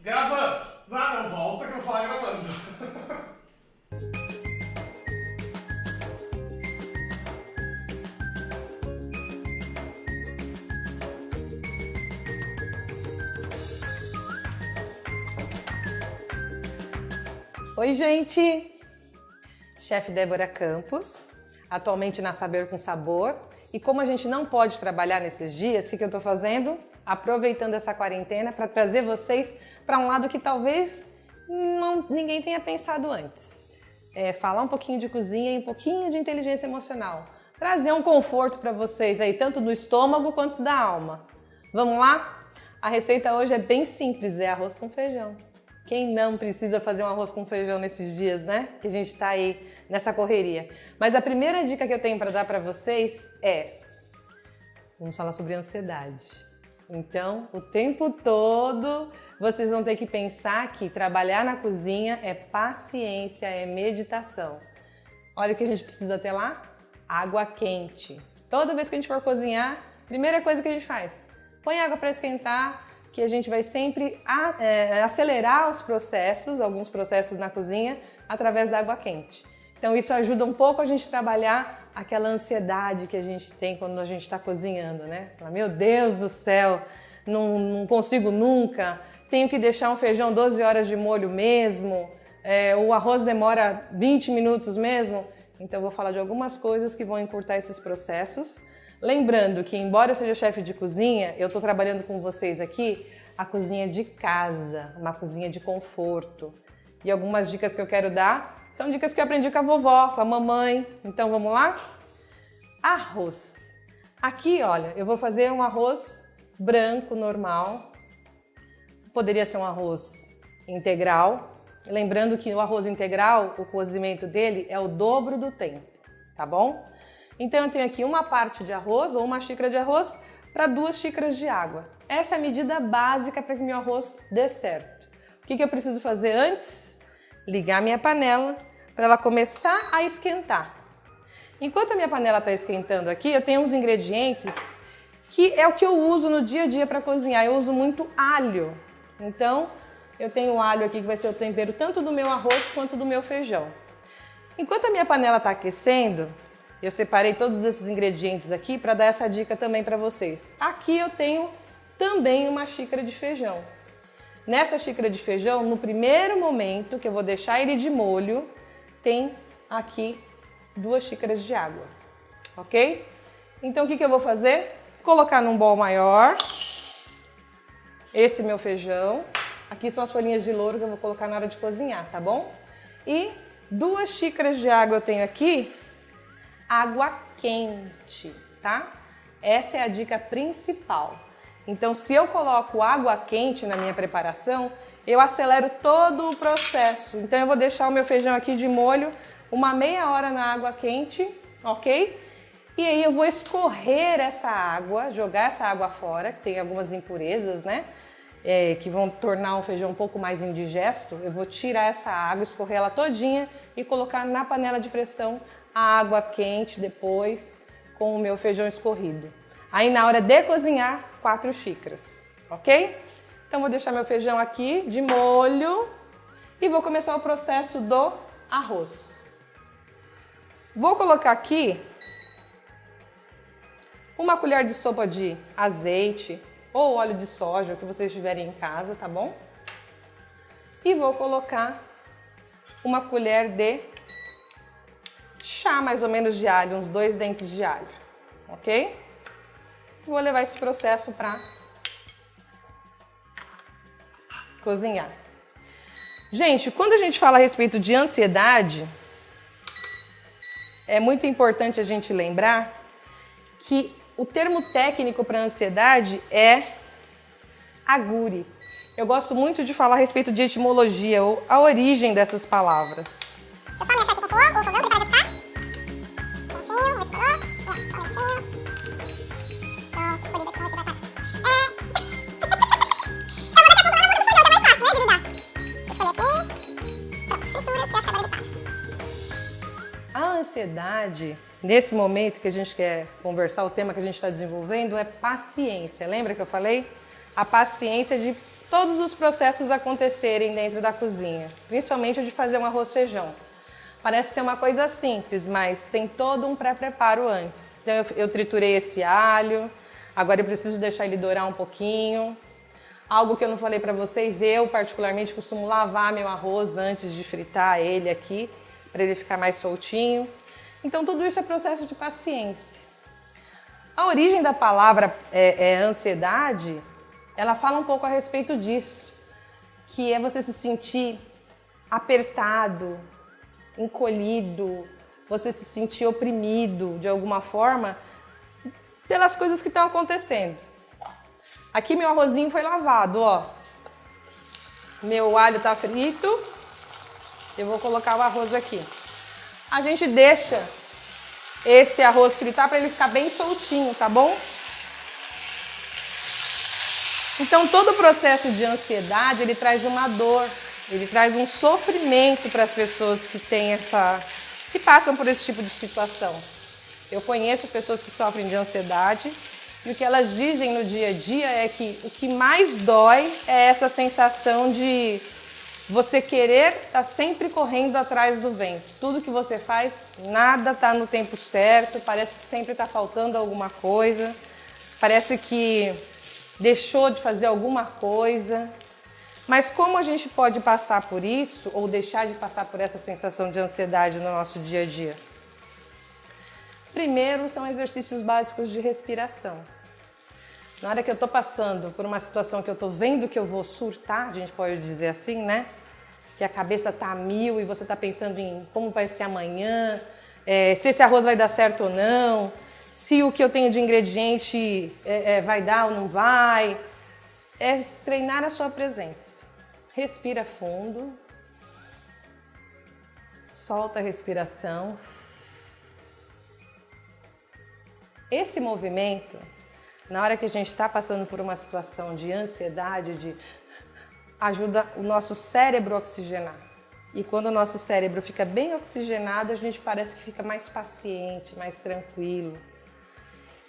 Gravando! Não, volta que eu vou falar gravando. Oi, gente! Chefe Débora Campos, atualmente na Saber com Sabor. E como a gente não pode trabalhar nesses dias, o que eu estou fazendo? Aproveitando essa quarentena para trazer vocês para um lado que talvez ninguém tenha pensado antes. Falar um pouquinho de cozinha e um pouquinho de inteligência emocional. Trazer um conforto para vocês aí, tanto do estômago quanto da alma. Vamos lá? A receita hoje é bem simples, é arroz com feijão. Quem não precisa fazer um arroz com feijão nesses dias, né? Que a gente está aí nessa correria. Mas a primeira dica que eu tenho para dar para vocês é... Vamos falar sobre ansiedade. Então, o tempo todo, vocês vão ter que pensar que trabalhar na cozinha é paciência, é meditação. Olha o que a gente precisa ter lá: água quente. Toda vez que a gente for cozinhar, primeira coisa que a gente faz, põe água para esquentar, que a gente vai sempre acelerar os processos, alguns processos na cozinha, através da água quente. Então isso ajuda um pouco a gente trabalhar aquela ansiedade que a gente tem quando a gente está cozinhando, né? Meu Deus do céu, não consigo nunca, tenho que deixar um feijão 12 horas de molho mesmo, o arroz demora 20 minutos mesmo. Então eu vou falar de algumas coisas que vão encurtar esses processos. Lembrando que, embora eu seja chefe de cozinha, eu estou trabalhando com vocês aqui a cozinha de casa, uma cozinha de conforto. E algumas dicas que eu quero dar são dicas que eu aprendi com a vovó, com a mamãe. Então vamos lá? Arroz. Aqui, olha, eu vou fazer um arroz branco normal. Poderia ser um arroz integral. Lembrando que o arroz integral, o cozimento dele é o dobro do tempo, tá bom? Então eu tenho aqui uma parte de arroz ou uma xícara de arroz para 2 xícaras de água. Essa é a medida básica para que meu arroz dê certo. O que eu preciso fazer antes? Ligar minha panela para ela começar a esquentar. Enquanto a minha panela está esquentando aqui, eu tenho uns ingredientes que é o que eu uso no dia a dia para cozinhar. Eu uso muito alho. Então eu tenho alho aqui que vai ser o tempero tanto do meu arroz quanto do meu feijão. Enquanto a minha panela está aquecendo, eu separei todos esses ingredientes aqui para dar essa dica também para vocês. Aqui eu tenho também uma xícara de feijão. Nessa xícara de feijão, no primeiro momento que eu vou deixar ele de molho, tem aqui 2 xícaras de água, ok? Então o que eu vou fazer? Colocar num bowl maior esse meu feijão. Aqui são as folhinhas de louro que eu vou colocar na hora de cozinhar, tá bom? E 2 xícaras de água eu tenho aqui, água quente, tá? Essa é a dica principal. Então, se eu coloco água quente na minha preparação, eu acelero todo o processo. Então, eu vou deixar o meu feijão aqui de molho uma meia hora na água quente, ok? E aí eu vou escorrer essa água, jogar essa água fora, que tem algumas impurezas, né? Que vão tornar o feijão um pouco mais indigesto. Eu vou tirar essa água, escorrer ela todinha e colocar na panela de pressão a água quente depois com o meu feijão escorrido. Aí na hora de cozinhar, 4 xícaras, ok? Então vou deixar meu feijão aqui de molho e vou começar o processo do arroz. Vou colocar aqui uma colher de sopa de azeite ou óleo de soja, o que vocês tiverem em casa, tá bom? E vou colocar uma colher de chá mais ou menos de alho, uns 2 dentes de alho, ok? Vou levar esse processo para cozinhar. Gente, quando a gente fala a respeito de ansiedade, é muito importante a gente lembrar que o termo técnico para ansiedade é aguri. Eu gosto muito de falar a respeito de etimologia, ou a origem dessas palavras. Eu só me achar aqui com o fogão preparado para ficar. Prontinho, vê se colou. Prontinho. Pronto, escolhido aqui, vamos hidratar. Eu vou daqui a pouco no fogão, que é mais fácil, né, de lidar. Escolhi aqui. Pronto, fritura, se acha que agora ele tá. A ansiedade, nesse momento que a gente quer conversar, o tema que a gente está desenvolvendo é paciência. Lembra que eu falei? A paciência de todos os processos acontecerem dentro da cozinha, principalmente o de fazer um arroz-feijão. Parece ser uma coisa simples, mas tem todo um pré-preparo antes. Então eu triturei esse alho, agora eu preciso deixar ele dourar um pouquinho. Algo que eu não falei para vocês, eu particularmente costumo lavar meu arroz antes de fritar ele aqui, para ele ficar mais soltinho. Então tudo isso é processo de paciência. A origem da palavra ansiedade, ela fala um pouco a respeito disso, que é você se sentir apertado, encolhido, você se sentir oprimido de alguma forma pelas coisas que estão acontecendo. Aqui meu arrozinho foi lavado, ó. Meu alho tá frito. Eu vou colocar o arroz aqui. A gente deixa esse arroz fritar para ele ficar bem soltinho, tá bom? Então todo o processo de ansiedade, ele traz uma dor, ele traz um sofrimento para as pessoas que passam por esse tipo de situação. Eu conheço pessoas que sofrem de ansiedade e o que elas dizem no dia a dia é que o que mais dói é essa sensação de você querer estar sempre correndo atrás do vento. Tudo que você faz, nada está no tempo certo, parece que sempre está faltando alguma coisa, parece que deixou de fazer alguma coisa. Mas como a gente pode passar por isso ou deixar de passar por essa sensação de ansiedade no nosso dia a dia? Primeiro, são exercícios básicos de respiração. Na hora que eu estou passando por uma situação que eu estou vendo que eu vou surtar, a gente pode dizer assim, né? Que a cabeça está a mil e você está pensando em como vai ser amanhã, se esse arroz vai dar certo ou não, se o que eu tenho de ingrediente vai dar ou não vai. É treinar a sua presença. Respira fundo. Solta a respiração. Esse movimento, na hora que a gente está passando por uma situação de ansiedade, ajuda o nosso cérebro a oxigenar. E quando o nosso cérebro fica bem oxigenado, a gente parece que fica mais paciente, mais tranquilo.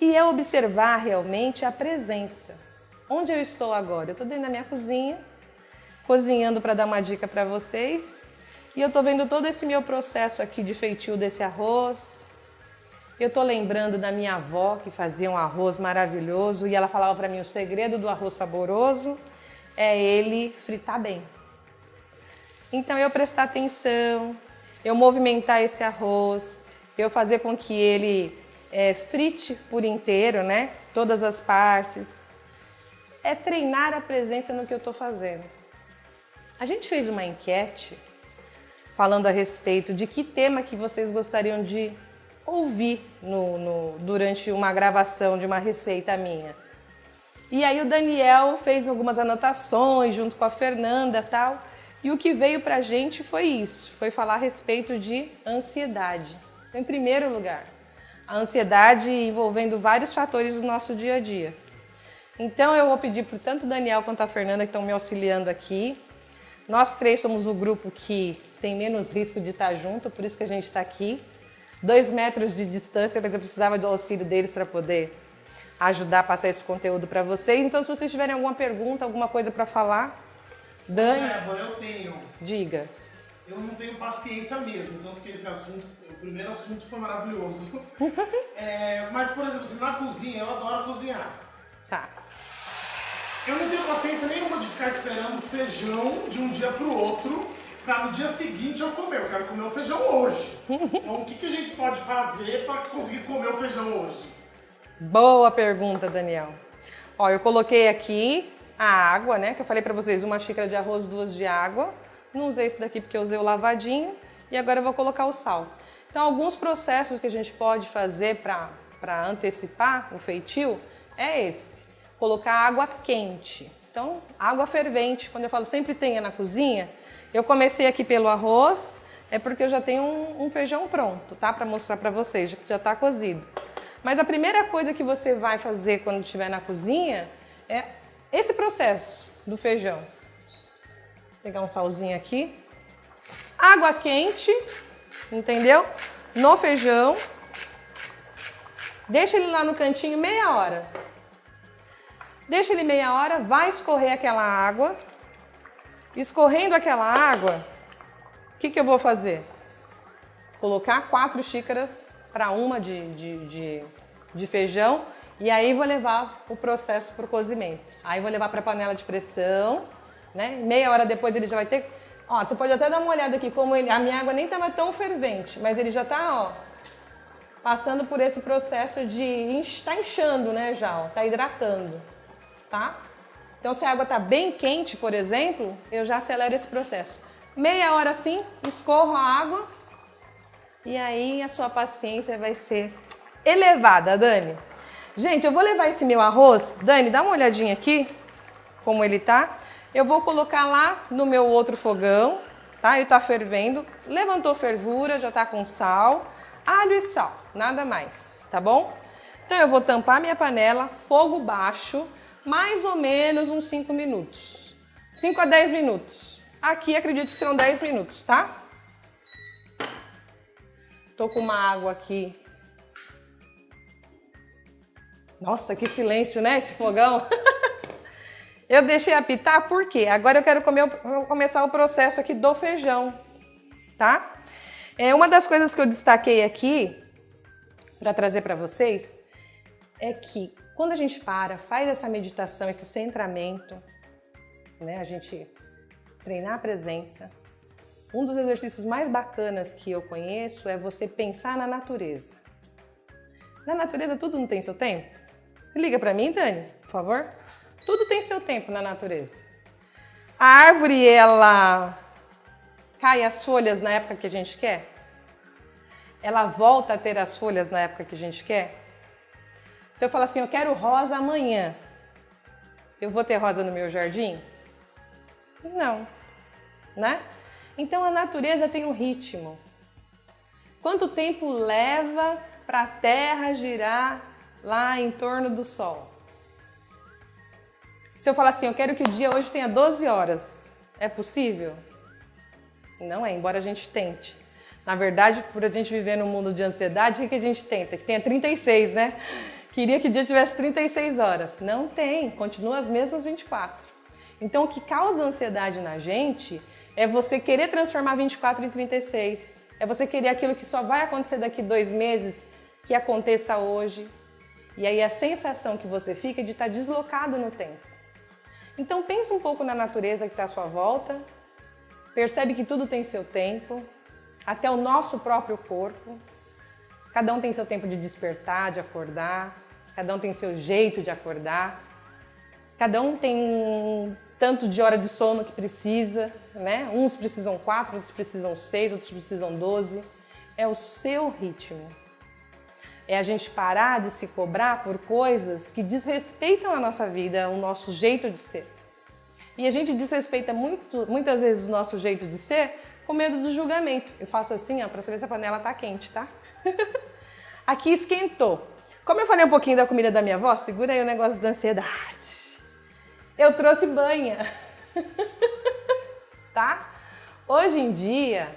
E é observar realmente a presença. Onde eu estou agora? Eu estou dentro da minha cozinha, cozinhando para dar uma dica para vocês. E eu estou vendo todo esse meu processo aqui de feitio desse arroz. Eu estou lembrando da minha avó, que fazia um arroz maravilhoso, e ela falava para mim, o segredo do arroz saboroso é ele fritar bem. Então eu prestar atenção, eu movimentar esse arroz, eu fazer com que ele frite por inteiro, né? Todas as partes. É treinar a presença no que eu estou fazendo. A gente fez uma enquete falando a respeito de que tema que vocês gostariam de ouvir durante uma gravação de uma receita minha. E aí o Daniel fez algumas anotações junto com a Fernanda e tal. E o que veio pra gente foi isso, foi falar a respeito de ansiedade. Então, em primeiro lugar, a ansiedade envolvendo vários fatores do nosso dia a dia. Então eu vou pedir para tanto o Daniel quanto a Fernanda que estão me auxiliando aqui. Nós três somos o grupo que tem menos risco de estar junto, por isso que a gente está aqui. 2 metros de distância, mas eu precisava do auxílio deles para poder ajudar a passar esse conteúdo para vocês. Então, se vocês tiverem alguma pergunta, alguma coisa para falar, Dani, eu tenho. diga. Eu não tenho paciência mesmo, tanto que esse assunto, o primeiro assunto foi maravilhoso. Mas, por exemplo, assim, na cozinha, eu adoro cozinhar. Tá. Eu não tenho paciência nenhuma de ficar esperando feijão de um dia pro outro, para no dia seguinte eu comer. Eu quero comer o feijão hoje. Então, o que a gente pode fazer para conseguir comer o feijão hoje? Boa pergunta, Daniel. Ó, eu coloquei aqui a água, né? Que eu falei para vocês, 1 xícara de arroz, 2 de água. Não usei esse daqui porque eu usei o lavadinho. E agora eu vou colocar o sal. Então, alguns processos que a gente pode fazer para antecipar o feitio é esse. Colocar água quente. Então, água fervente. Quando eu falo sempre tenha na cozinha, eu comecei aqui pelo arroz, é porque eu já tenho um feijão pronto, tá? Para mostrar para vocês, já está cozido. Mas a primeira coisa que você vai fazer quando estiver na cozinha é esse processo do feijão. Vou pegar um salzinho aqui. Água quente, entendeu? No feijão. Deixa ele lá no cantinho meia hora. Deixa ele meia hora, vai escorrer aquela água. Escorrendo aquela água, o que eu vou fazer? Colocar 4 xícaras para uma de feijão e aí vou levar o processo para o cozimento. Aí vou levar para a panela de pressão, né? Meia hora depois ele já vai ter... Ó, você pode até dar uma olhada aqui, como a minha água nem estava tão fervente, mas ele já está, ó, passando por esse processo de... Está inchando, né, já, ó, tá hidratando, tá? Então, se a água está bem quente, por exemplo, eu já acelero esse processo. Meia hora assim, escorro a água e aí a sua paciência vai ser elevada, Dani. Gente, eu vou levar esse meu arroz. Dani, dá uma olhadinha aqui, como ele tá. Eu vou colocar lá no meu outro fogão, tá? Ele tá fervendo. Levantou fervura, já tá com sal, alho e sal, nada mais, tá bom? Então, eu vou tampar minha panela, fogo baixo, mais ou menos uns 5 minutos. 5 a 10 minutos. Aqui acredito que serão 10 minutos, tá? Tô com uma água aqui. Nossa, que silêncio, né? Esse fogão. Eu deixei apitar por quê? Agora eu quero começar o processo aqui do feijão, tá? Uma das coisas que eu destaquei aqui para trazer para vocês é que quando a gente faz essa meditação, esse centramento, né, a gente treinar a presença, um dos exercícios mais bacanas que eu conheço é você pensar na natureza. Na natureza tudo não tem seu tempo? Liga para mim, Dani, por favor. Tudo tem seu tempo na natureza. A árvore, ela cai as folhas na época que a gente quer? Ela volta a ter as folhas na época que a gente quer? Se eu falar assim, eu quero rosa amanhã, eu vou ter rosa no meu jardim? Não, né? Então a natureza tem um ritmo. Quanto tempo leva para a Terra girar lá em torno do Sol? Se eu falar assim, eu quero que o dia hoje tenha 12 horas, é possível? Não é, embora a gente tente. Na verdade, por a gente viver num mundo de ansiedade, o que a gente tenta? Que tenha 36, né? Queria que o dia tivesse 36 horas. Não tem, continua as mesmas 24. Então, o que causa ansiedade na gente é você querer transformar 24 em 36. É você querer aquilo que só vai acontecer daqui 2 meses, que aconteça hoje. E aí a sensação que você fica é de estar deslocado no tempo. Então, pensa um pouco na natureza que está à sua volta. Percebe que tudo tem seu tempo, até o nosso próprio corpo. Cada um tem seu tempo de despertar, de acordar. Cada um tem seu jeito de acordar. Cada um tem um tanto de hora de sono que precisa, né? Uns precisam 4, outros precisam 6, outros precisam 12. É o seu ritmo. É a gente parar de se cobrar por coisas que desrespeitam a nossa vida, o nosso jeito de ser. E a gente desrespeita muitas vezes o nosso jeito de ser com medo do julgamento. Eu faço assim, ó, para saber se a panela tá quente, tá? Aqui esquentou. Como eu falei um pouquinho da comida da minha avó, segura aí o negócio da ansiedade. Eu trouxe banha. Tá? Hoje em dia,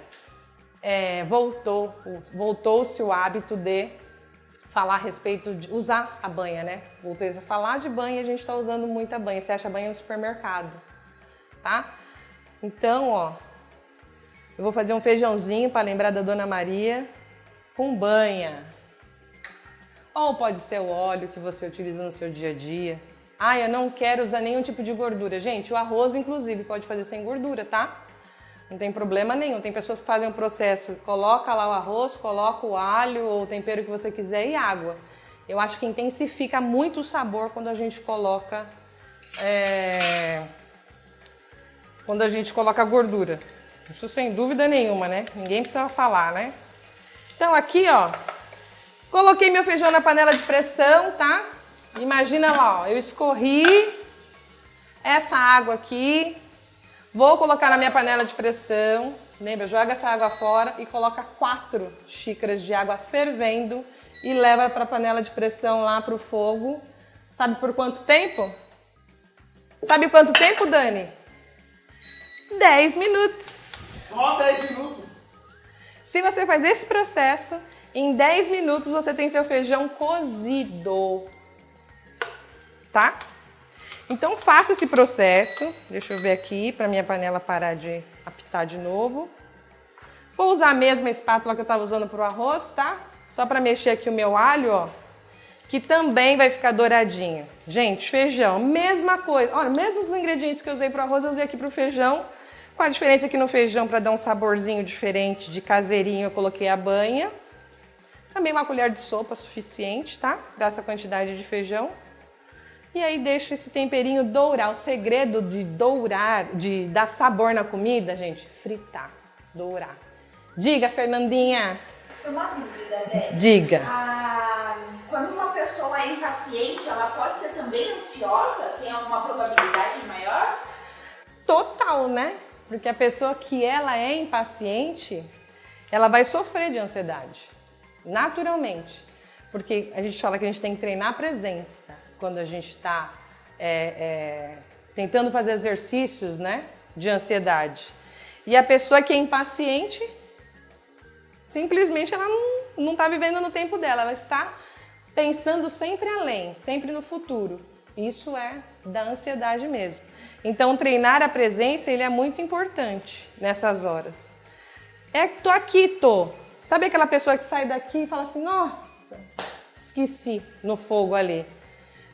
voltou-se o hábito de falar a respeito de usar a banha, né? Voltei a falar de banha e a gente está usando muita banha. Você acha banha no supermercado, tá? Então, ó, eu vou fazer um feijãozinho para lembrar da Dona Maria com banha. Ou pode ser o óleo que você utiliza no seu dia a dia. Ah, eu não quero usar nenhum tipo de gordura. Gente, o arroz, inclusive, pode fazer sem gordura, tá? Não tem problema nenhum. Tem pessoas que fazem um processo, coloca lá o arroz, coloca o alho ou o tempero que você quiser e água. Eu acho que intensifica muito o sabor quando a gente coloca gordura. Isso sem dúvida nenhuma, né? Ninguém precisa falar, né? Então aqui, ó, coloquei meu feijão na panela de pressão, tá? Imagina lá, ó, eu escorri essa água aqui. Vou colocar na minha panela de pressão, lembra, joga essa água fora e coloca 4 xícaras de água fervendo e leva para a panela de pressão lá para o fogo. Sabe por quanto tempo? Sabe quanto tempo, Dani? 10 minutos. Só 10 minutos? Se você faz esse processo, em 10 minutos você tem seu feijão cozido, tá? Então faça esse processo. Deixa eu ver aqui para minha panela parar de apitar de novo. Vou usar a mesma espátula que eu estava usando para o arroz, tá? Só para mexer aqui o meu alho, ó, que também vai ficar douradinho. Gente, feijão, mesma coisa. Olha, mesmos ingredientes que eu usei para o arroz, eu usei aqui para o feijão. Com a diferença aqui no feijão, para dar um saborzinho diferente de caseirinho, eu coloquei a banha. Também uma colher de sopa suficiente, tá? Para essa quantidade de feijão. E aí deixo esse temperinho dourar. O segredo de dourar, de dar sabor na comida, gente, fritar, dourar. Diga, Fernandinha. Uma dúvida, Dé. Diga. Quando uma pessoa é impaciente, ela pode ser também ansiosa? Tem alguma probabilidade maior? Total, né? Porque a pessoa que ela é impaciente, ela vai sofrer de ansiedade, naturalmente. Porque a gente fala que a gente tem que treinar a presença quando a gente está tentando fazer exercícios, né, de ansiedade. E a pessoa que é impaciente, simplesmente ela não está vivendo no tempo dela, ela está pensando sempre além, sempre no futuro. Isso é da ansiedade mesmo. Então, treinar a presença, ele é muito importante nessas horas. Tô aqui, tô. Sabe aquela pessoa que sai daqui e fala assim, nossa, esqueci no fogo ali.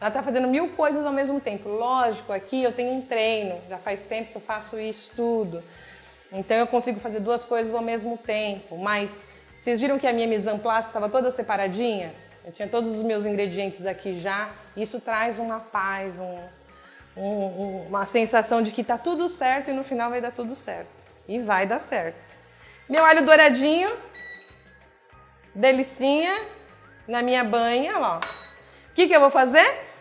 Ela está fazendo 1000 coisas ao mesmo tempo. Lógico, aqui eu tenho um treino, já faz tempo que eu faço isso tudo. Então eu consigo fazer 2 coisas ao mesmo tempo. Mas vocês viram que a minha mise en place estava toda separadinha? Eu tinha todos os meus ingredientes aqui já. Isso traz uma paz, uma sensação de que está tudo certo e no final vai dar tudo certo. E vai dar certo. Meu alho douradinho, delicinha, na minha banha, ó. O que eu vou fazer?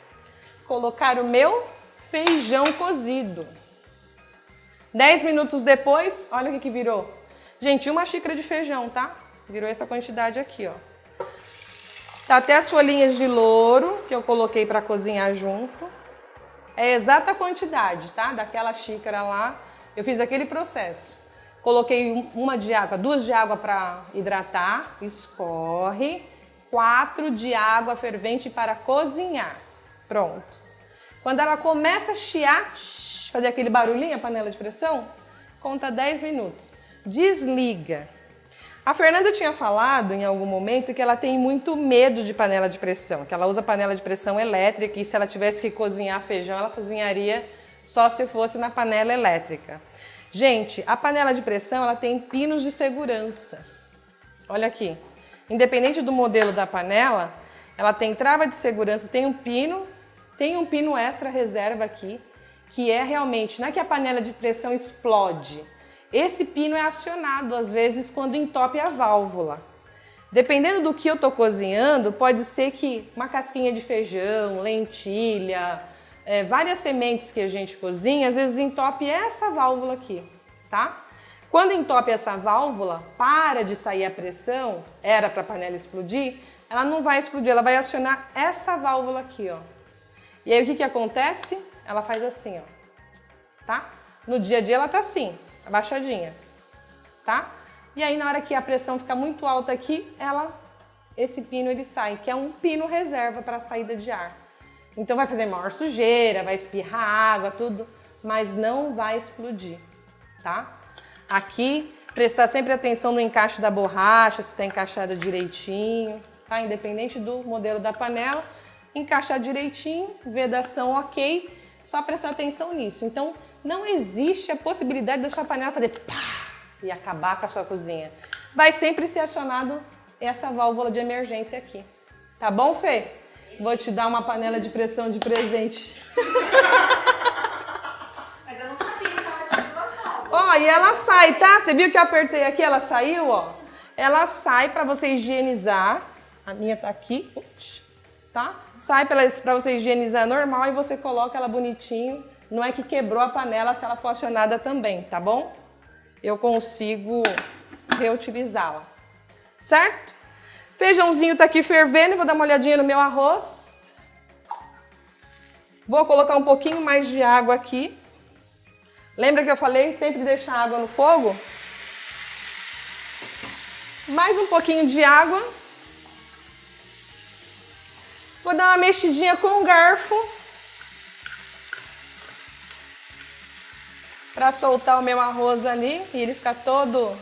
Colocar o meu feijão cozido. 10 minutos depois, olha o que virou. Gente, 1 xícara de feijão, tá? Virou essa quantidade aqui, ó. Tá até as folhinhas de louro que eu coloquei para cozinhar junto. É a exata quantidade, tá? Daquela xícara lá. Eu fiz aquele processo. Coloquei 1 de água, 2 de água para hidratar, escorre. 4 de água fervente para cozinhar. Pronto. Quando ela começa a chiar, fazer aquele barulhinho, a panela de pressão, conta 10 minutos. Desliga. A Fernanda tinha falado em algum momento que ela tem muito medo de panela de pressão, que ela usa panela de pressão elétrica e se ela tivesse que cozinhar feijão, ela cozinharia só se fosse na panela elétrica. Gente, a panela de pressão, ela tem pinos de segurança. Olha aqui. Independente do modelo da panela, ela tem trava de segurança, tem um pino extra reserva aqui, que é realmente, não é que a panela de pressão explode. Esse pino é acionado, às vezes, quando entope a válvula. Dependendo do que eu estou cozinhando, pode ser que uma casquinha de feijão, lentilha, várias sementes que a gente cozinha, às vezes entope essa válvula aqui, tá? Quando entope essa válvula, para de sair a pressão, era para a panela explodir, ela não vai explodir, ela vai acionar essa válvula aqui, ó. E aí o que acontece? Ela faz assim, ó, tá? No dia a dia ela tá assim, abaixadinha, tá? E aí na hora que a pressão fica muito alta aqui, esse pino ele sai, que é um pino reserva para a saída de ar. Então vai fazer maior sujeira, vai espirrar água, tudo, mas não vai explodir, tá? Aqui, prestar sempre atenção no encaixe da borracha, se está encaixada direitinho, tá? Independente do modelo da panela, encaixar direitinho, vedação ok, só prestar atenção nisso. Então, não existe a possibilidade da sua panela fazer pá e acabar com a sua cozinha. Vai sempre ser acionado essa válvula de emergência aqui. Tá bom, Fê? Vou te dar uma panela de pressão de presente. Mas eu não sabia que ela tinha 2 válvulas. Ó, e ela sai, tá? Você viu que eu apertei aqui, ela saiu, ó? Ela sai para você higienizar. A minha tá aqui, tá? Sai para você higienizar normal e você coloca ela bonitinho. Não é que quebrou a panela se ela for acionada também, tá bom? Eu consigo reutilizá-la, certo? Feijãozinho tá aqui fervendo, vou dar uma olhadinha no meu arroz. Vou colocar um pouquinho mais de água aqui. Lembra que eu falei sempre deixar a água no fogo? Mais um pouquinho de água. Vou dar uma mexidinha com o garfo. para soltar o meu arroz ali e ele ficar todo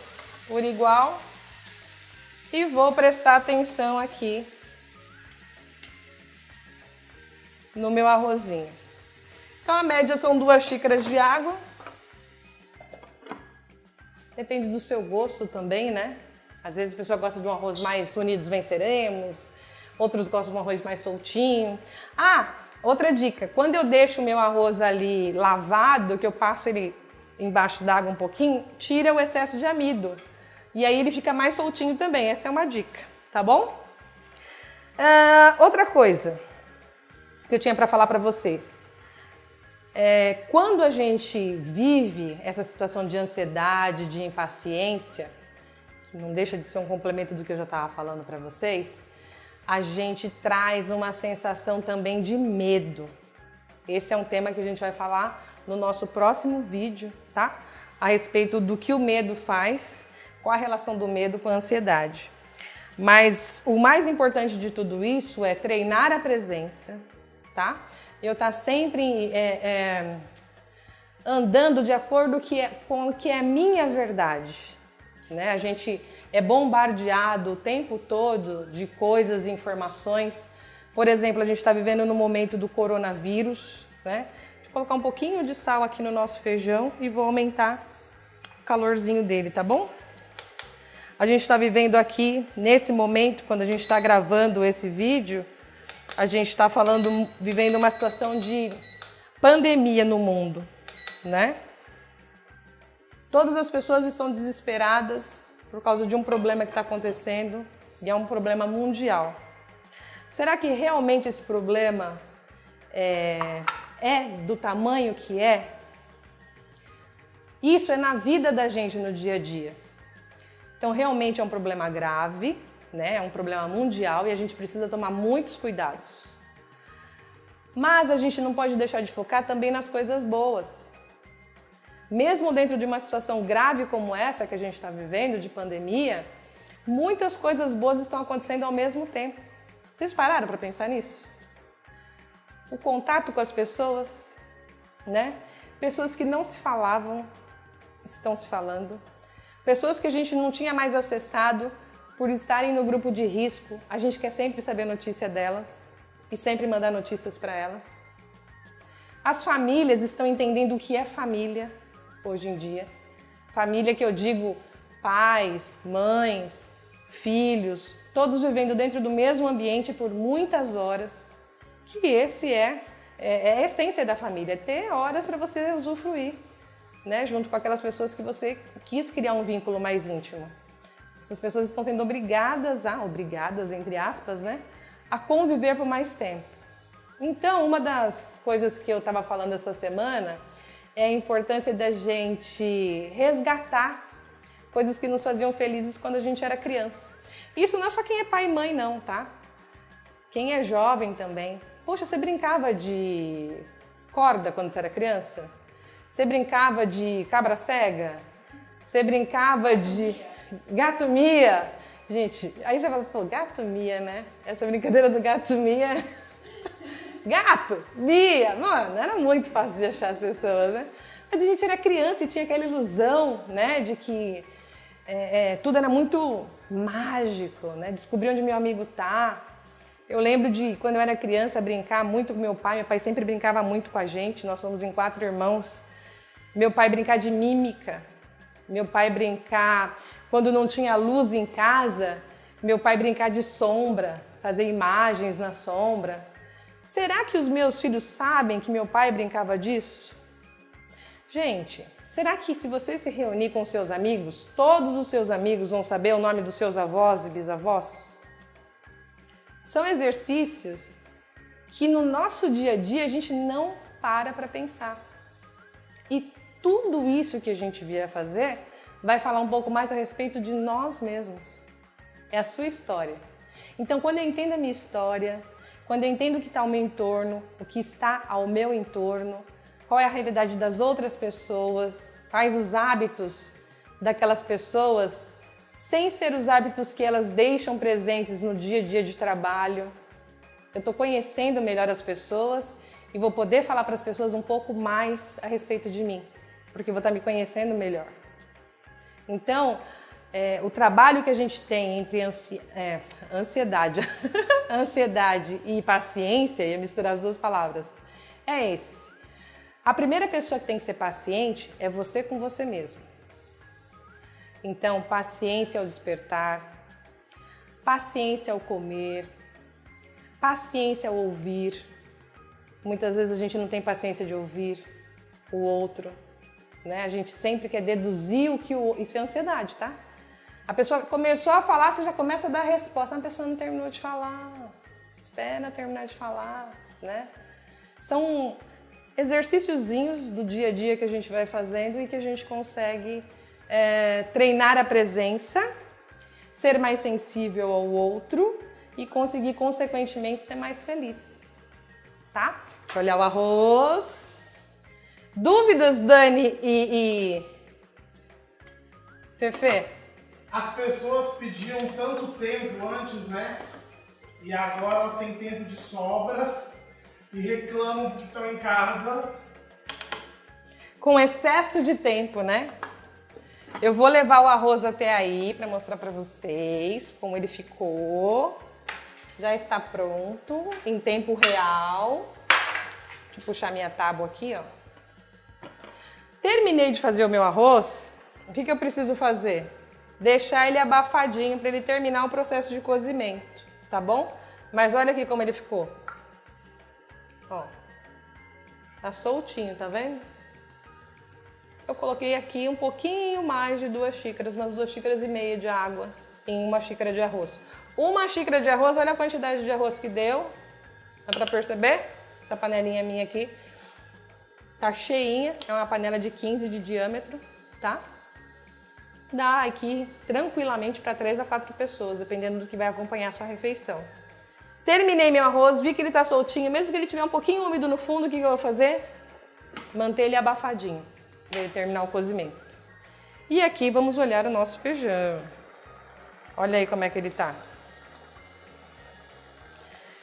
por igual. E vou prestar atenção aqui no meu arrozinho. Então a média são 2 xícaras de água. Depende do seu gosto também, né? Às vezes a pessoa gosta de um arroz mais unidos venceremos, outros gostam de um arroz mais soltinho. Ah, outra dica, quando eu deixo o meu arroz ali lavado, que eu passo ele embaixo d'água um pouquinho, tira o excesso de amido. E aí ele fica mais soltinho também, essa é uma dica, tá bom? Outra coisa que eu tinha para falar para vocês. Quando a gente vive essa situação de ansiedade, de impaciência, que não deixa de ser um complemento do que eu já estava falando para vocês, a gente traz uma sensação também de medo. Esse é um tema que a gente vai falar no nosso próximo vídeo, tá? A respeito do que o medo faz, qual a relação do medo com a ansiedade. Mas o mais importante de tudo isso é treinar a presença, tá? Eu estar sempre andando de acordo com o que é minha verdade. Né? A gente é bombardeado o tempo todo de coisas e informações. Por exemplo, a gente está vivendo no momento do coronavírus. Né? Deixa eu colocar um pouquinho de sal aqui no nosso feijão e vou aumentar o calorzinho dele, tá bom? A gente está vivendo aqui, nesse momento, quando a gente está gravando esse vídeo, a gente está vivendo uma situação de pandemia no mundo, né? Todas as pessoas estão desesperadas por causa de um problema que está acontecendo e é um problema mundial. Será que realmente esse problema é do tamanho que é? Isso é na vida da gente no dia a dia. Então, realmente é um problema grave, né? É um problema mundial e a gente precisa tomar muitos cuidados. Mas a gente não pode deixar de focar também nas coisas boas. Mesmo dentro de uma situação grave como essa que a gente está vivendo, de pandemia, muitas coisas boas estão acontecendo ao mesmo tempo. Vocês pararam para pensar nisso? O contato com as pessoas, né? Pessoas que não se falavam, estão se falando. Pessoas que a gente não tinha mais acessado por estarem no grupo de risco. A gente quer sempre saber a notícia delas e sempre mandar notícias para elas. As famílias estão entendendo o que é família hoje em dia. Família que eu digo pais, mães, filhos, todos vivendo dentro do mesmo ambiente por muitas horas. Que esse é a essência da família, é ter horas para você usufruir. Né, junto com aquelas pessoas que você quis criar um vínculo mais íntimo. Essas pessoas estão sendo obrigadas, entre aspas, né, a conviver por mais tempo. Então, uma das coisas que eu estava falando essa semana é a importância da gente resgatar coisas que nos faziam felizes quando a gente era criança. Isso não é só quem é pai e mãe, não, tá? Quem é jovem também. Poxa, você brincava de corda quando você era criança? Você brincava de cabra cega? Você brincava de gato mia? Gente, aí você fala, pô, gato mia, né? Essa brincadeira do gato mia. Gato, mia, mano, era muito fácil de achar as pessoas, né? Mas a gente era criança e tinha aquela ilusão, né, de que tudo era muito mágico, né? Descobrir onde meu amigo tá. Eu lembro de, quando eu era criança, brincar muito com meu pai sempre brincava muito com a gente, nós somos em 4 irmãos. Meu pai brincar de mímica, meu pai brincar, quando não tinha luz em casa, meu pai brincar de sombra, fazer imagens na sombra. Será que os meus filhos sabem que meu pai brincava disso? Gente, será que se você se reunir com seus amigos, todos os seus amigos vão saber o nome dos seus avós e bisavós? São exercícios que no nosso dia a dia a gente não para pensar. E tudo isso que a gente vier fazer vai falar um pouco mais a respeito de nós mesmos. É a sua história. Então, quando eu entendo a minha história, quando eu entendo o que está ao meu entorno, o que está ao meu entorno, qual é a realidade das outras pessoas, quais os hábitos daquelas pessoas, sem ser os hábitos que elas deixam presentes no dia a dia de trabalho, eu estou conhecendo melhor as pessoas e vou poder falar para as pessoas um pouco mais a respeito de mim. porque eu vou estar me conhecendo melhor. Então, o trabalho que a gente tem entre ansiedade, ansiedade e paciência, ia misturar as duas palavras, é esse. A primeira pessoa que tem que ser paciente é você com você mesmo. Então, paciência ao despertar, paciência ao comer, paciência ao ouvir. Muitas vezes a gente não tem paciência de ouvir o outro, né? A gente sempre quer deduzir o que isso é ansiedade, tá? A pessoa começou a falar, você já começa a dar a resposta. A pessoa não terminou de falar. Espera terminar de falar, né? São exercíciozinhos do dia a dia que a gente vai fazendo e que a gente consegue treinar a presença, ser mais sensível ao outro e conseguir, consequentemente, ser mais feliz. Tá? Deixa eu olhar o arroz. Dúvidas, Dani e Fefe? As pessoas pediam tanto tempo antes, né? E agora elas têm tempo de sobra e reclamam que estão em casa. Com excesso de tempo, né? Eu vou levar o arroz até aí para mostrar para vocês como ele ficou. Já está pronto, em tempo real. Deixa eu puxar minha tábua aqui, ó. Terminei de fazer o meu arroz. O que eu preciso fazer? Deixar ele abafadinho para ele terminar o processo de cozimento, tá bom? Mas olha aqui como ele ficou. Ó, tá soltinho, tá vendo? Eu coloquei aqui um pouquinho mais de 2 xícaras, umas 2,5 xícaras de água em 1 xícara de arroz. 1 xícara de arroz, olha a quantidade de arroz que deu. Dá pra perceber? Essa panelinha minha aqui tá cheinha, é uma panela de 15 de diâmetro, tá? Dá aqui tranquilamente para 3 a 4 pessoas, dependendo do que vai acompanhar a sua refeição. Terminei meu arroz, vi que ele tá soltinho, mesmo que ele tiver um pouquinho úmido no fundo, o que eu vou fazer? Manter ele abafadinho, para ele terminar o cozimento. E aqui vamos olhar o nosso feijão. Olha aí como é que ele tá.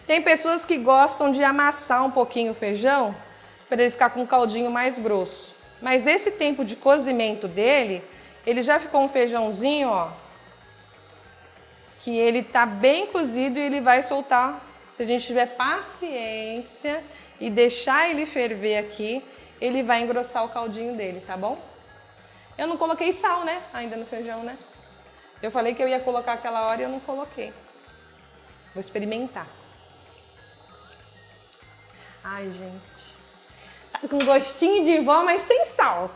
Tem pessoas que gostam de amassar um pouquinho o feijão para ele ficar com um caldinho mais grosso. Mas esse tempo de cozimento dele, ele já ficou um feijãozinho, ó, que ele tá bem cozido e ele vai soltar. Se a gente tiver paciência e deixar ele ferver aqui, ele vai engrossar o caldinho dele, tá bom? Eu não coloquei sal, né? Ainda no feijão, né? Eu falei que eu ia colocar aquela hora e eu não coloquei. Vou experimentar. Ai, gente. Tá com gostinho de vó, mas sem sal.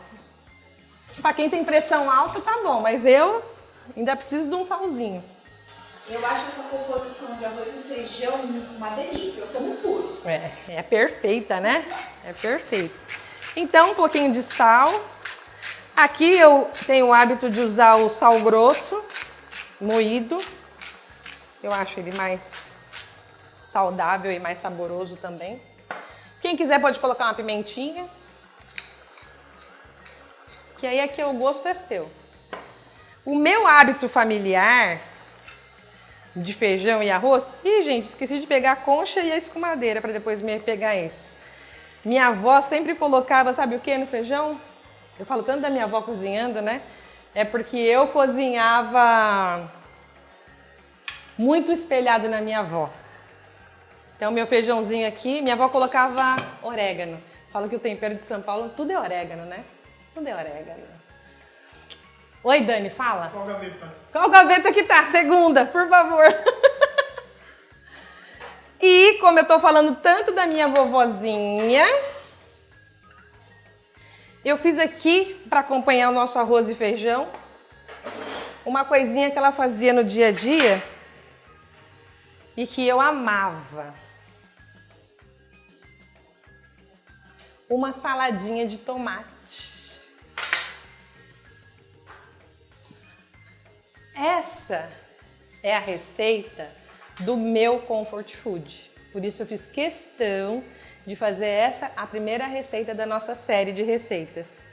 Pra quem tem pressão alta, tá bom. Mas eu ainda preciso de um salzinho. Eu acho essa composição de arroz e feijão uma delícia. Eu como puro. É perfeita, né? É perfeita. Então, um pouquinho de sal. Aqui eu tenho o hábito de usar o sal grosso, moído. Eu acho ele mais saudável e mais saboroso também. Quem quiser pode colocar uma pimentinha. Que aí aqui o gosto é seu. O meu hábito familiar de feijão e arroz... Ih, gente, esqueci de pegar a concha e a escumadeira para depois me pegar isso. Minha avó sempre colocava, sabe o que no feijão? Eu falo tanto da minha avó cozinhando, né? É porque eu cozinhava muito espelhado na minha avó. Então, meu feijãozinho aqui, minha avó colocava orégano. Falo que o tempero de São Paulo, tudo é orégano, né? Tudo é orégano. Oi, Dani, fala. Qual gaveta? Qual gaveta que tá? Segunda, por favor. E como eu tô falando tanto da minha vovozinha, eu fiz aqui, para acompanhar o nosso arroz e feijão, uma coisinha que ela fazia no dia a dia e que eu amava. Uma saladinha de tomate. Essa é a receita do meu comfort food. Por isso eu fiz questão de fazer essa a primeira receita da nossa série de receitas.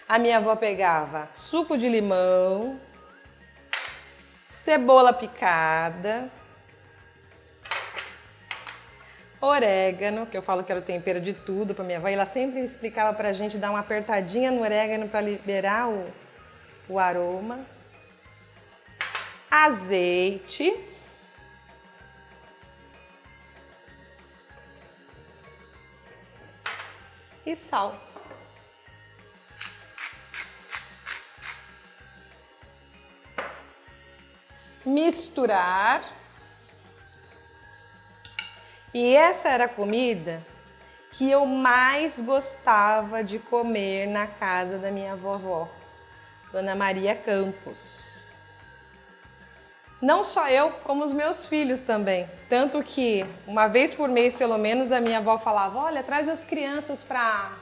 A minha avó pegava suco de limão, cebola picada, orégano, que eu falo que era o tempero de tudo para minha avó. E ela sempre explicava pra gente dar uma apertadinha no orégano para liberar o aroma. Azeite. E sal. Misturar. E essa era a comida que eu mais gostava de comer na casa da minha vovó, Dona Maria Campos. Não só eu, como os meus filhos também. Tanto que uma vez por mês, pelo menos, a minha avó falava: olha, traz as crianças para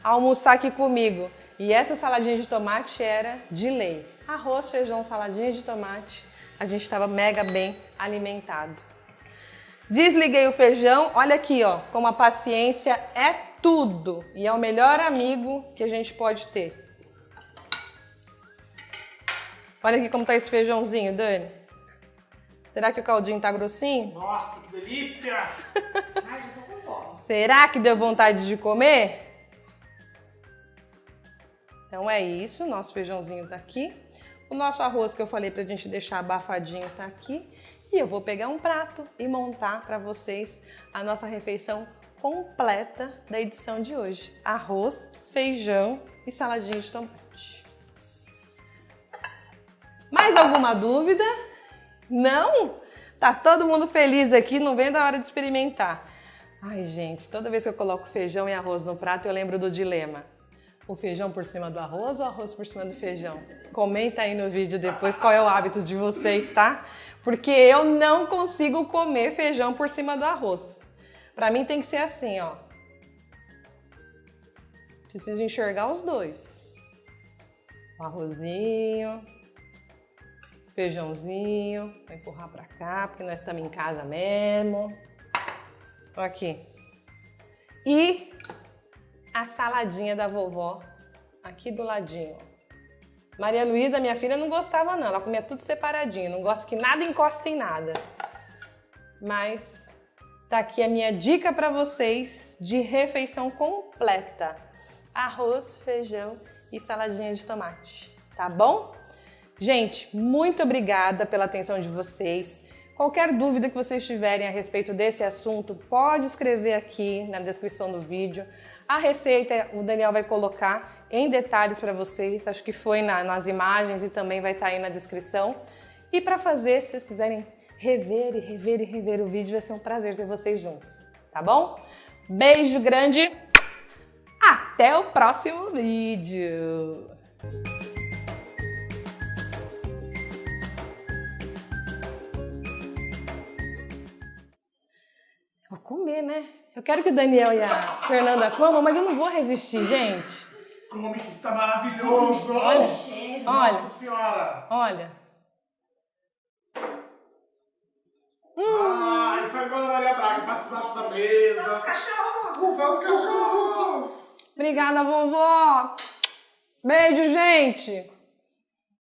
almoçar aqui comigo. E essa saladinha de tomate era de lei. Arroz, feijão, saladinha de tomate. A gente estava mega bem alimentado. Desliguei o feijão. Olha aqui, ó, como a paciência é tudo. E é o melhor amigo que a gente pode ter. Olha aqui como tá esse feijãozinho, Dani. Será que o caldinho tá grossinho? Nossa, que delícia! Ai, já tô com fome. Será que deu vontade de comer? Então é isso, nosso feijãozinho tá aqui. O nosso arroz que eu falei pra gente deixar abafadinho tá aqui. E eu vou pegar um prato e montar para vocês a nossa refeição completa da edição de hoje. Arroz, feijão e saladinha de tomate. Mais alguma dúvida? Não? Tá todo mundo feliz aqui, não vem da hora de experimentar. Ai, gente, toda vez que eu coloco feijão e arroz no prato, eu lembro do dilema. O feijão por cima do arroz ou o arroz por cima do feijão? Comenta aí no vídeo depois qual é o hábito de vocês, tá? Porque eu não consigo comer feijão por cima do arroz. Pra mim tem que ser assim, ó. Preciso enxergar os dois. O arrozinho, feijãozinho, vou empurrar pra cá, porque nós estamos em casa mesmo. Ó aqui. E a saladinha da vovó, aqui do ladinho. Maria Luísa, minha filha, não gostava não, ela comia tudo separadinho, não gosta que nada encoste em nada. Mas tá aqui a minha dica para vocês de refeição completa. Arroz, feijão e saladinha de tomate, tá bom? Gente, muito obrigada pela atenção de vocês. Qualquer dúvida que vocês tiverem a respeito desse assunto, pode escrever aqui na descrição do vídeo. A receita o Daniel vai colocar em detalhes para vocês, acho que foi nas imagens e também vai estar aí na descrição. E para fazer, se vocês quiserem rever o vídeo, vai ser um prazer ter vocês juntos, tá bom? Beijo grande, até o próximo vídeo! Vou comer, né? Eu quero que o Daniel e a Fernanda comam, mas eu não vou resistir, gente. Come que está maravilhoso! Olha, olha, Nossa senhora! olha. Ai, faz igual a Maria Braga, passa embaixo da mesa. São os cachorros. São os cachorros! Obrigada, vovó. Beijo, gente.